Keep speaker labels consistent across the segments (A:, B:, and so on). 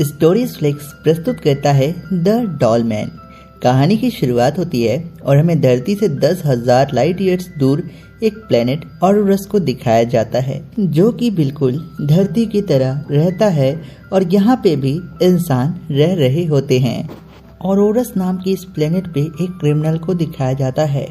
A: Story flix प्रस्तुत करता है द डॉलमैन। कहानी की शुरुआत होती है और हमें धरती से 10,000 लाइट ईयर्स दूर एक प्लेनेट ऑरोरस को दिखाया जाता है, जो कि बिल्कुल धरती की तरह रहता है और यहाँ पे भी इंसान रह रहे होते हैं। ऑरोरस नाम की इस प्लेनेट पे एक क्रिमिनल को दिखाया जाता है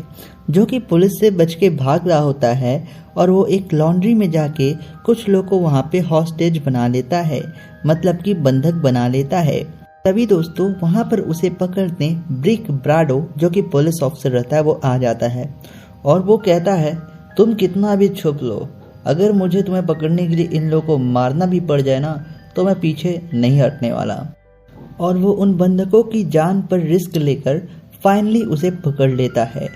A: जो कि पुलिस से बच के भाग रहा होता है और वो एक लॉन्ड्री में जाके कुछ लोग को वहाँ पे हॉस्टेज बना लेता है, मतलब कि बंधक बना लेता है। तभी दोस्तों वहाँ पर उसे पकड़ने ब्रिक ब्राडो जो कि पुलिस ऑफिसर रहता है वो आ जाता है और वो कहता है तुम कितना भी छुप लो, अगर मुझे तुम्हें पकड़ने के लिए इन लोगों को मारना भी पड़ जाए ना तो मैं पीछे नहीं हटने वाला। और वो उन बंधकों की जान पर रिस्क लेकर फाइनली उसे पकड़ लेता है।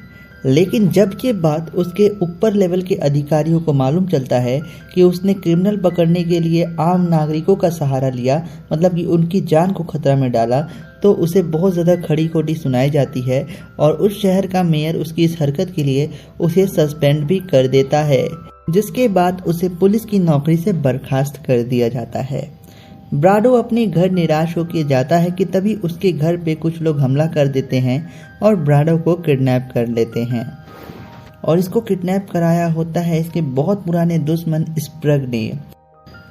A: लेकिन जब ये बात उसके ऊपर लेवल के अधिकारियों को मालूम चलता है कि उसने क्रिमिनल पकड़ने के लिए आम नागरिकों का सहारा लिया, मतलब कि उनकी जान को खतरा में डाला, तो उसे बहुत ज़्यादा खड़ी खोटी सुनाई जाती है और उस शहर का मेयर उसकी इस हरकत के लिए उसे सस्पेंड भी कर देता है, जिसके बाद उसे पुलिस की नौकरी से बर्खास्त कर दिया जाता है। ब्राडो अपने घर निराश होकर जाता है कि तभी उसके घर पे कुछ लोग हमला कर देते हैं और ब्राडो को किडनैप कर लेते हैं। और इसको किडनैप कराया होता है इसके बहुत पुराने दुश्मन स्प्रग ने,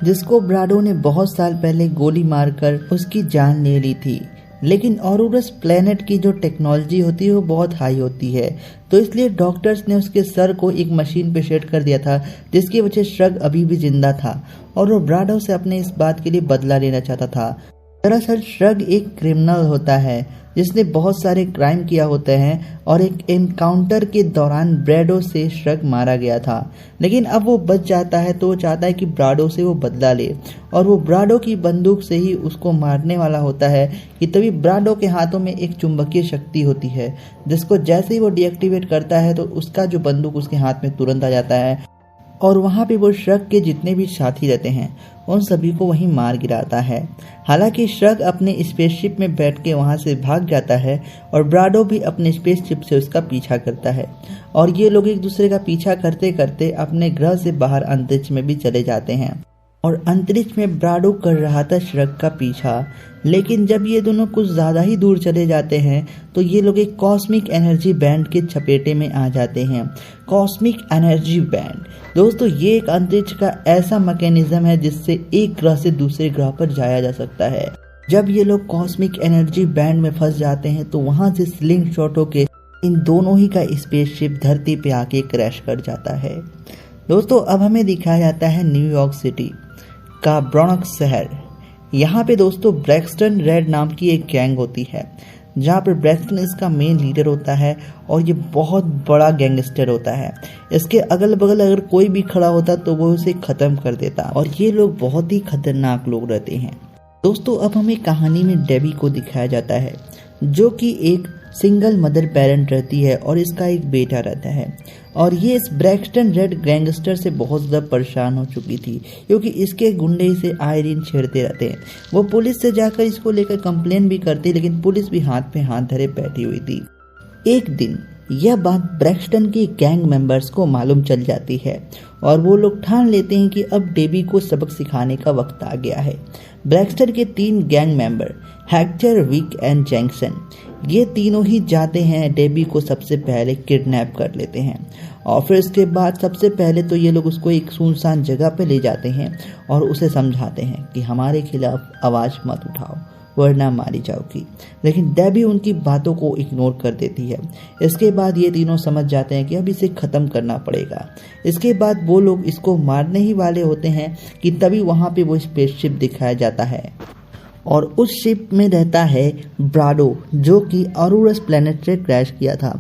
A: जिसको ब्राडो ने बहुत साल पहले गोली मारकर उसकी जान ले ली थी। लेकिन ऑरोरस प्लेनेट की जो टेक्नोलॉजी होती है वो बहुत हाई होती है, तो इसलिए डॉक्टर्स ने उसके सर को एक मशीन पे सेट कर दिया था, जिसकी वजह श्रग अभी भी जिंदा था और वो ब्राडो से अपने इस बात के लिए बदला लेना चाहता था। दरअसल श्रग एक क्रिमिनल होता है जिसने बहुत सारे क्राइम किया होते हैं और एक एनकाउंटर के दौरान ब्राडो से श्रग मारा गया था। लेकिन अब वो बच जाता है तो वो चाहता है कि ब्राडो से वो बदला ले और वो ब्राडो की बंदूक से ही उसको मारने वाला होता है कि तभी ब्राडो के हाथों में एक चुंबकीय शक्ति होती है, जिसको जैसे ही वो डीएक्टिवेट करता है तो उसका जो बंदूक उसके हाथ में तुरंत आ जाता है और वहाँ पे वो श्रग के जितने भी साथी रहते हैं उन सभी को वहीं मार गिराता है। हालांकि श्रग अपने स्पेसशिप में बैठ के वहाँ से भाग जाता है और ब्राडो भी अपने स्पेसशिप से उसका पीछा करता है और ये लोग एक दूसरे का पीछा करते करते अपने ग्रह से बाहर अंतरिक्ष में भी चले जाते हैं। और अंतरिक्ष में ब्राडो कर रहा था श्रग का पीछा, लेकिन जब ये दोनों कुछ ज़्यादा ही दूर चले जाते हैं तो ये लोग एक कॉस्मिक एनर्जी बैंड के चपेटे में आ जाते हैं। कॉस्मिक एनर्जी बैंड दोस्तों ये एक अंतरिक्ष का ऐसा मैकेनिज्म है जिससे एक ग्रह से दूसरे ग्रह पर जाया जा सकता है। जब ये लोग कॉस्मिक एनर्जी बैंड में फंस जाते हैं तो वहाँ से स्लिंग शॉट होके इन दोनों ही का स्पेसशिप धरती पे आके क्रैश कर जाता है। दोस्तों अब हमें दिखाया जाता है न्यूयॉर्क सिटी का ब्रोंक्स शहर। यहाँ पे दोस्तों ब्रैक्सटन रेड नाम की एक गैंग होती है, जहाँ पर ब्रैक्सटन इसका मेन लीडर होता है और ये बहुत बड़ा गैंगस्टर होता है। इसके अगल बगल अगर कोई भी खड़ा होता तो वो उसे ख़त्म कर देता और ये लोग बहुत ही खतरनाक लोग रहते हैं। दोस्तों अब हमें कहानी में डेबी को दिखाया जाता है जो कि एक सिंगल मदर पेरेंट रहती है और इसका एक बेटा रहता है और ये इस ब्रैक्सटन रेड गैंगस्टर से बहुत ज़्यादा परेशान हो चुकी थी क्योंकि इसके गुंडे इसे आए दिन छेड़ते रहते हैं। वो पुलिस से जाकर इसको लेकर कंप्लेन भी करती, लेकिन पुलिस भी हाथ पे हाथ धरे बैठी हुई थी। एक दिन यह बात ब्रैक्सटन के गैंग मेंबर्स को मालूम चल जाती है और वो लोग ठान लेते हैं कि अब डेबी को सबक सिखाने का वक्त आ गया है। ब्रैक्सटन के 3 gang member Hector, Vic and Jackson, ये तीनों ही जाते हैं डेबी को सबसे पहले किडनैप कर लेते हैं और फिर इसके बाद सबसे पहले तो ये लोग उसको एक सुनसान जगह पे ले जाते हैं और उसे समझाते हैं कि हमारे खिलाफ आवाज़ मत उठाओ वरना मारी जाओगी। लेकिन डेबी उनकी बातों को इग्नोर कर देती है। इसके बाद ये तीनों समझ जाते हैं कि अब इसे ख़त्म करना पड़ेगा। इसके बाद वो लोग इसको मारने ही वाले होते हैं कि तभी वहाँ पे वो स्पेसशिप दिखाया जाता है और उस शिप में रहता है ब्राडो जो कि ऑरोरस प्लेनेट से क्रैश किया था।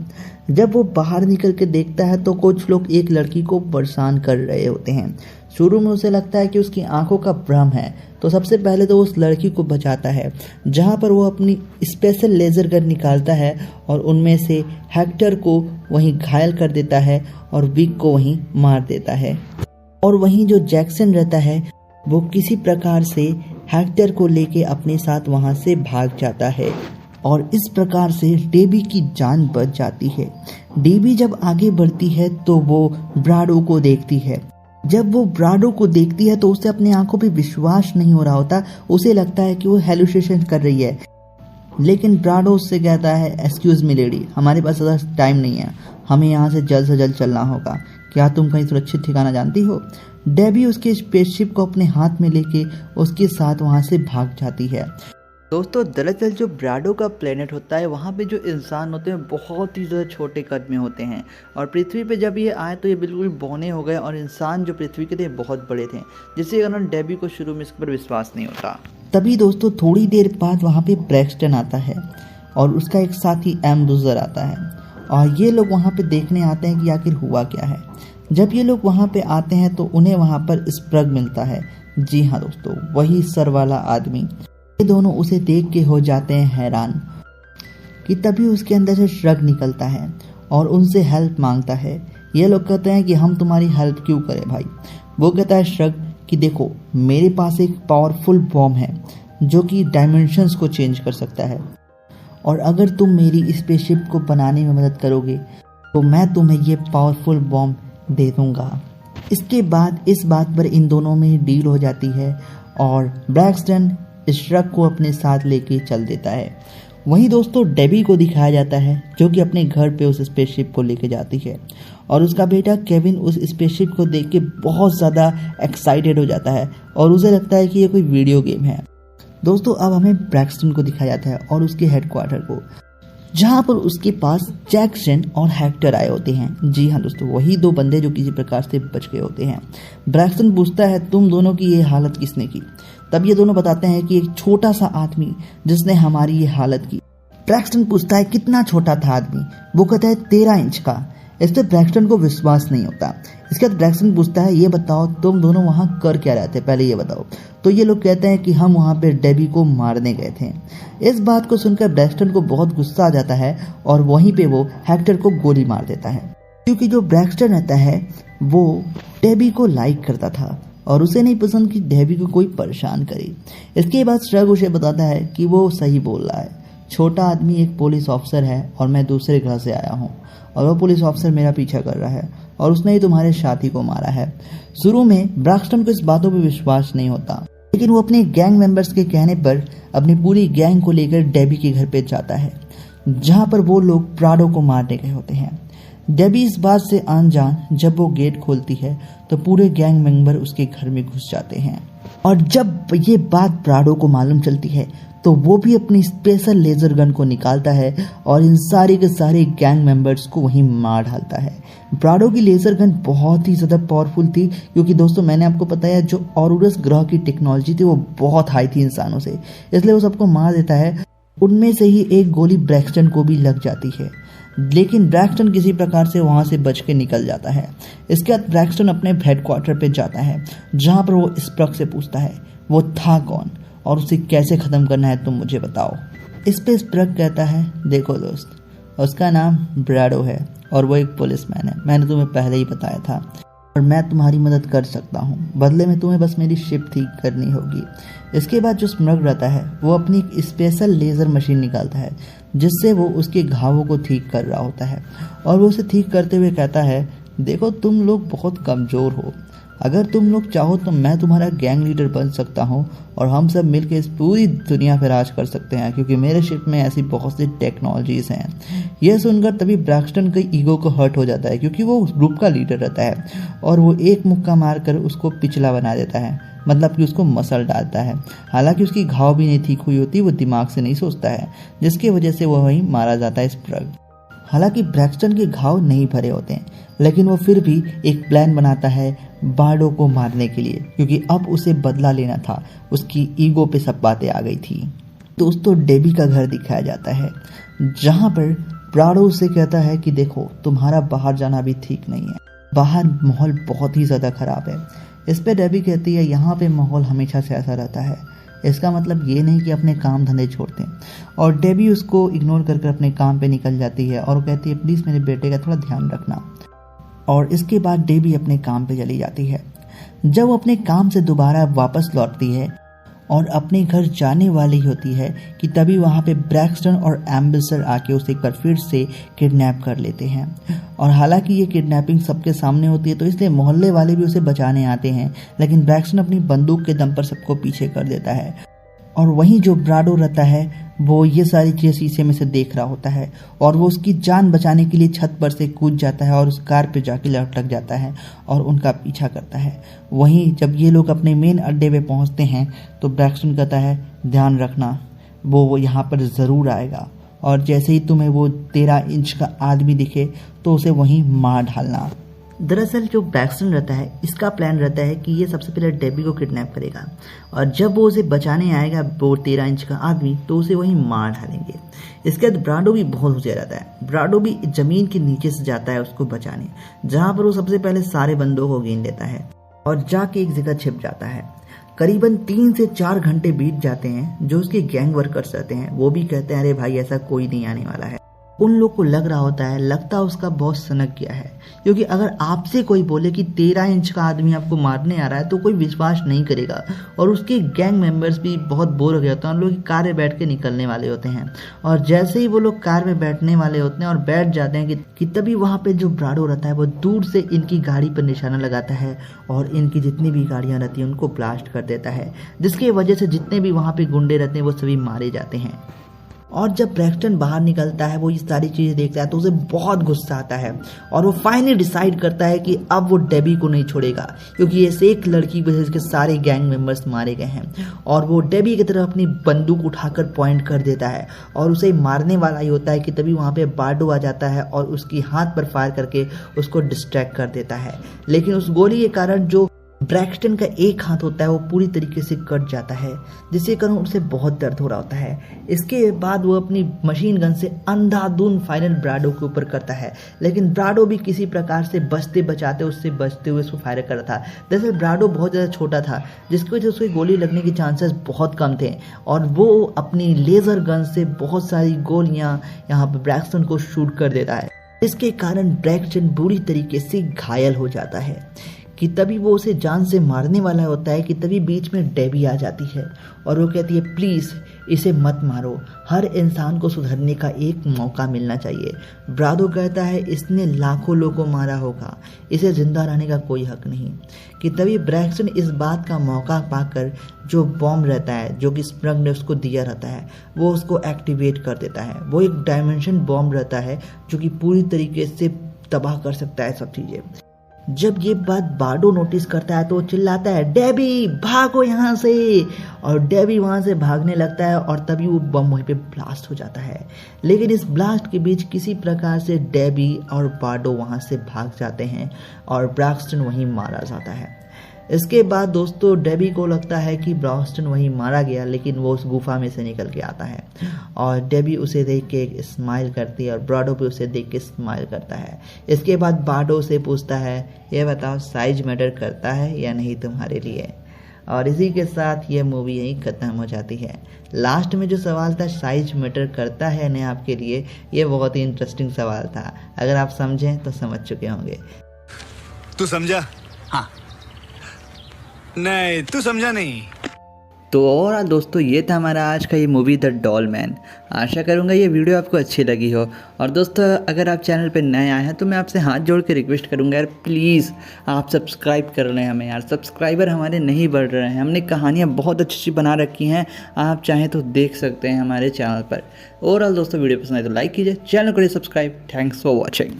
A: जब वो बाहर निकल के देखता है तो कुछ लोग एक लड़की को परेशान कर रहे होते हैं। शुरू में उसे लगता है कि उसकी आंखों का भ्रम है, तो सबसे पहले तो उस लड़की को बचाता है, जहां पर वो अपनी स्पेशल लेज़र गन निकालता है और उनमें से हेक्टर को वहीं घायल कर देता है और विक को वहीं मार देता है। और वहीं जो जैक्सन रहता है वो किसी प्रकार से हेक्टर को लेके अपने साथ वहां से भाग जाता है और इस प्रकार से डेबी की जान बच जाती है। डेबी जब आगे बढ़ती है तो वो ब्राडो को देखती है जब वो ब्राडो को देखती है तो उसे अपनी आंखों पे विश्वास नहीं हो रहा होता। उसे लगता है कि वो हेलुसिनेशन कर रही है, लेकिन ब्राडो उससे कहता है, एक्सक्यूज मी लेडी, हमारे पास ज़्यादा टाइम नहीं है, हमें यहाँ से जल्द चलना होगा। क्या तुम कहीं सुरक्षित ठिकाना जानती हो? डेबी उसके स्पेसशिप को अपने हाथ में लेके उसके साथ वहाँ से भाग जाती है। दोस्तों, दरअसल जो ब्राडो का प्लेनेट होता है वहाँ पे जो इंसान होते हैं बहुत ही ज़्यादा छोटे कद में होते हैं, और पृथ्वी पे जब ये आए तो ये बिल्कुल बौने हो गए, और इंसान जो पृथ्वी के थे बहुत बड़े थे, जिसके कारण डेबी को शुरू में इस पर विश्वास नहीं होता। तभी दोस्तों थोड़ी देर बाद वहाँ पे ब्रैक्सटन आता है और उसका एक साथी एम्ब्रूजर आता है, और ये लोग वहाँ पे देखने आते हैं कि आखिर हुआ क्या है। जब ये लोग वहाँ पे आते हैं तो उन्हें वहाँ पर स्प्रग मिलता है। जी हाँ दोस्तों, वही सर वाला आदमी। ये दोनों उसे देख के हो जाते हैं हैरान कि तभी उसके अंदर से श्रग निकलता है और उनसे हेल्प मांगता है। ये लोग कहते हैं कि हम तुम्हारी हेल्प क्यों करें भाई। वो कहता है श्रग कि देखो, मेरे पास एक पावरफुल बॉम्ब है जो कि डायमेंशंस को चेंज कर सकता है, और अगर तुम मेरी स्पेसशिप को बनाने में मदद करोगे तो मैं तुम्हें ये पावरफुल बॉम्ब दे दूंगा। इसके बाद इस बात पर इन दोनों में डील हो जाती है और ब्रैक्सटन इस ट्रक को अपने साथ लेके चल देता है। वहीं दोस्तों डेबी को दिखाया जाता है जो कि अपने घर पे उस स्पेसशिप को लेके जाती है, और उसका बेटा केविन उस स्पेसशिप को देख के बहुत ज़्यादा एक्साइटेड हो जाता है और उसे लगता है कि ये कोई वीडियो गेम है। दोस्तों अब हमें ब्रैक्सटन को दिखाया जाता है और उसके हेडक्वार्टर को, जहाँ पर उसके पास जैक्सन और हेक्टर आए होते हैं। जी हाँ दोस्तों, वही दो बंदे जो किसी प्रकार से बच गए होते हैं। ब्रैक्सटन पूछता है, तुम दोनों की ये हालत किसने की? तब ये दोनों बताते हैं कि एक छोटा सा आदमी जिसने हमारी ये हालत की। ब्रैक्सटन पूछता है, कितना छोटा था आदमी? वो कहता है 13 इंच का। इस पर ब्रैक्सटन को विश्वास नहीं होता। इसके बाद ब्रैक्सटन पूछता है, ये बताओ तुम दोनों वहाँ कर क्या रहे थे, पहले ये बताओ। तो ये लोग कहते हैं कि हम वहाँ पे डेबी को मारने गए थे। इस बात को सुनकर ब्रैक्सटन को बहुत गुस्सा आ जाता है और वहीं पे वो हेक्टर को गोली मार देता है, क्योंकि जो ब्रैक्सटन रहता है वो डेबी को लाइक करता था और उसे नहीं पसंद कि डेबी को कोई परेशान करे। इसके बाद श्रग उसे बताता है कि वो सही बोल रहा है, छोटा आदमी एक पुलिस ऑफिसर है और मैं दूसरे ग्रह से आया हूँ, और वो पुलिस ऑफिसर मेरा पीछा कर रहा है और उसने ही तुम्हारे साथी को मारा है। शुरू में ब्रैक्सटन को इस बातों पर विश्वास नहीं होता, लेकिन वो अपने गैंग मेंबर्स के कहने पर अपनी पूरी गैंग को लेकर डेबी के घर पे जाता है, जहां पर वो लोग ब्राडो को मारने गए होते हैं। डेबी इस बात से अनजान जब वो गेट खोलती है तो पूरे गैंग मेंबर उसके घर में घुस जाते हैं, और जब ये बात ब्राडो को मालूम चलती है तो वो भी अपनी स्पेशल लेजर गन को निकालता है और इन सारे के सारे गैंग मेंबर्स को वहीं मार डालता है। ब्राडो की लेजर गन बहुत ही ज़्यादा पावरफुल थी, क्योंकि दोस्तों मैंने आपको बताया जो ऑरुरस ग्रह की टेक्नोलॉजी थी वो बहुत हाई थी इंसानों से, इसलिए वो सबको मार देता है। उनमें से ही एक गोली ब्रैक्सटन को भी लग जाती है, लेकिन ब्रैक्सटन किसी प्रकार से वहां से बच के निकल जाता है। इसके बाद ब्रैक्सटन अपने हेडक्वार्टर पे जाता है, जहां पर वो स्प्रग से पूछता है वो था कौन और उसे कैसे ख़त्म करना है, तुम मुझे बताओ। इस पे स्प्रग कहता है, देखो दोस्त, उसका नाम ब्राडो है और वो एक पुलिसमैन है, मैंने तुम्हें पहले ही बताया था, और मैं तुम्हारी मदद कर सकता हूँ, बदले में तुम्हें बस मेरी शिप ठीक करनी होगी। इसके बाद जो स्प्रग रहता है वो अपनी एक स्पेशल लेज़र मशीन निकालता है, जिससे वो उसके घावों को ठीक कर रहा होता है, और वो उसे ठीक करते हुए कहता है, देखो तुम लोग बहुत कमज़ोर हो, अगर तुम लोग चाहो तो मैं तुम्हारा गैंग लीडर बन सकता हूँ और हम सब मिलकर इस पूरी दुनिया पर राज कर सकते हैं, क्योंकि मेरे शिप में ऐसी बहुत सी टेक्नोलॉजीज हैं। यह सुनकर तभी ब्रैक्सटन के ईगो को हर्ट हो जाता है, क्योंकि वो उस ग्रुप का लीडर रहता है, और वो एक मुक्का मारकर उसको पिछला बना देता है, मतलब कि उसको मसल डालता है। हालांकि उसकी घाव भी नहीं ठीक हुई होती, वो दिमाग से नहीं सोचता है, जिसकी वजह से वो वहीं मारा जाता है स्प्रग। हालांकि ब्रैक्सटन के घाव नहीं भरे होते हैं, लेकिन वो फिर भी एक प्लान बनाता है ब्राडो को मारने के लिए, क्योंकि अब उसे बदला लेना था, उसकी ईगो पे सब बातें आ गई थी। दोस्तों डेबी का घर दिखाया जाता है, जहां पर ब्राडो उसे कहता है कि देखो तुम्हारा बाहर जाना भी ठीक नहीं है, बाहर माहौल बहुत ही ज़्यादा ख़राब है। इस पर डेबी कहती है, यहाँ पे माहौल हमेशा से ऐसा रहता है, इसका मतलब ये नहीं कि अपने काम धंधे छोड़ते हैं। और डेबी उसको इग्नोर करके अपने काम पे निकल जाती है और कहती है, प्लीज़ मेरे बेटे का थोड़ा ध्यान रखना। और इसके बाद डेबी अपने काम पे चली जाती है। जब वो अपने काम से दोबारा वापस लौटती है और अपने घर जाने वाली होती है कि तभी वहाँ पे ब्रैक्सटन और एम्बेसडर आके उसे एक बार फिर से किडनैप कर लेते हैं। और हालांकि ये किडनैपिंग सबके सामने होती है तो इसलिए मोहल्ले वाले भी उसे बचाने आते हैं, लेकिन ब्रैक्सटन अपनी बंदूक के दम पर सबको पीछे कर देता है। और वहीं जो ब्राडो रहता है वो ये सारी चीज़ें शीशे में से देख रहा होता है और वो उसकी जान बचाने के लिए छत पर से कूद जाता है और उस कार पे जाके लटक जाता है और उनका पीछा करता है। वहीं जब ये लोग अपने मेन अड्डे पे पहुंचते हैं तो ब्रैक्सटन कहता है ध्यान रखना वो यहाँ पर ज़रूर आएगा और जैसे ही तुम्हें वो 13 इंच का आदमी दिखे तो उसे वहीं मार डालना। दरअसल जो ब्रैक्सटन रहता है इसका प्लान रहता है कि ये सबसे पहले डेबी को किडनैप करेगा और जब वो उसे बचाने आएगा वो 13 इंच का आदमी तो उसे वहीं मार डालेंगे। इसके बाद ब्राडो भी बहुत होशियार रहता है। ब्राडो भी जमीन के नीचे से जाता है उसको बचाने, जहां पर वो सबसे पहले सारे बंदों को गिन लेता है और जाके एक जगह छिप जाता है। करीबन 3 से 4 घंटे बीत जाते हैं। जो उसके गैंग वर्कर्स रहते हैं वो भी कहते हैं अरे भाई ऐसा कोई नहीं आने वाला है। उन लोग को लग रहा होता है लगता है उसका बॉस सनक गया है, क्योंकि अगर आपसे कोई बोले कि 13 इंच का आदमी आपको मारने आ रहा है तो कोई विश्वास नहीं करेगा। और उसके गैंग मेंबर्स भी बहुत बोर हो गए होते हैं। उन लोग कार में बैठ के निकलने वाले होते हैं और जैसे ही वो लोग कार में बैठने वाले होते हैं और बैठ जाते हैं कि तभी वहाँ पे जो ब्राडो रहता है वो दूर से इनकी गाड़ी पर निशाना लगाता है और इनकी जितनी भी गाड़ियाँ रहती हैं उनको ब्लास्ट कर देता है, जिसकी वजह से जितने भी वहाँ पे गुंडे रहते हैं वो सभी मारे जाते हैं। और जब ब्रैक्सटन बाहर निकलता है वो ये सारी चीज़ें देखता है तो उसे बहुत गुस्सा आता है और वो फाइनली डिसाइड करता है कि अब वो डेबी को नहीं छोड़ेगा, क्योंकि ऐसे एक लड़की की वजह से सारे गैंग मेंबर्स मारे गए हैं। और वो डेबी की तरफ अपनी बंदूक उठाकर पॉइंट कर देता है और उसे मारने वाला ही होता है कि तभी वहाँ पे बार्डो आ जाता है और उसकी हाथ पर फायर करके उसको डिस्ट्रैक्ट कर देता है। लेकिन उस गोली के कारण जो ब्रैक्सटन का एक हाथ होता है वो पूरी तरीके से कट जाता है, जिसके कारण उसे बहुत दर्द हो रहा होता है। इसके बाद वो अपनी मशीन गन से अंधाधुंध फायरिंग ब्राडो के ऊपर करता है, लेकिन ब्राडो भी किसी प्रकार से उससे बचते हुए उसको फायर कर रहा था। दरअसल ब्राडो बहुत ज़्यादा छोटा था जिसकी वजह से उसके गोली लगने के चांसेस बहुत कम थे और वो अपनी लेज़र गन से बहुत सारी गोलियाँ यहाँ पर ब्रैक्सटन को शूट कर देता है। इसके कारण ब्रैक्सटन बुरी तरीके से घायल हो जाता है कि तभी वो उसे जान से मारने वाला होता है कि तभी बीच में डेबी आ जाती है और वो कहती है प्लीज़ इसे मत मारो, हर इंसान को सुधरने का एक मौका मिलना चाहिए। ब्राडो कहता है इसने लाखों लोगों को मारा होगा, इसे जिंदा रहने का कोई हक नहीं। कि तभी ब्रैक्सटन इस बात का मौका पाकर जो बॉम्ब रहता है जो कि स्प्रग ने उसको दिया रहता है वो उसको एक्टिवेट कर देता है। वो एक डायमेंशन बॉम्ब रहता है जो कि पूरी तरीके से तबाह कर सकता है सब चीज़ें। जब ये बात बार्डो नोटिस करता है तो वो चिल्लाता है डेबी भागो यहाँ से, और डेबी वहाँ से भागने लगता है और तभी वो बम वहीं पे ब्लास्ट हो जाता है। लेकिन इस ब्लास्ट के बीच किसी प्रकार से डेबी और बार्डो वहाँ से भाग जाते हैं और ब्रैक्सटन वहीं मारा जाता है। इसके बाद दोस्तों डेबी को लगता है कि ब्रैक्सटन वहीं मारा गया, लेकिन वो उस गुफा में से निकल के आता है और डेबी उसे देख के स्माइल करती है और ब्राडो भी उसे देख के स्माइल करता है। इसके बाद बार्डो से पूछता है ये बताओ साइज मैटर करता है या नहीं तुम्हारे लिए। और इसी के साथ ये मूवी यहीं ख़त्म हो जाती है। लास्ट में जो सवाल था साइज मैटर करता है नहीं आपके लिए, ये बहुत ही इंटरेस्टिंग सवाल था। अगर आप समझें तो समझ चुके होंगे।
B: तू समझा? हाँ नहीं तू समझा नहीं।
A: तो और दोस्तों ये था हमारा आज का ये मूवी द डॉल मैन। आशा करूँगा ये वीडियो आपको अच्छी लगी हो। और दोस्तों अगर आप चैनल पे नए आए हैं तो मैं आपसे हाथ जोड़ के रिक्वेस्ट करूँगा यार प्लीज़ आप सब्सक्राइब कर लें हमें यार। सब्सक्राइबर हमारे नहीं बढ़ रहे हैं, हमने कहानियाँ बहुत अच्छी बना रखी हैं, आप चाहें तो देख सकते हैं हमारे चैनल पर। ओवरऑल दोस्तों वीडियो पसंद आए तो लाइक कीजिए, चैनल को सब्सक्राइब। Thanks for watching.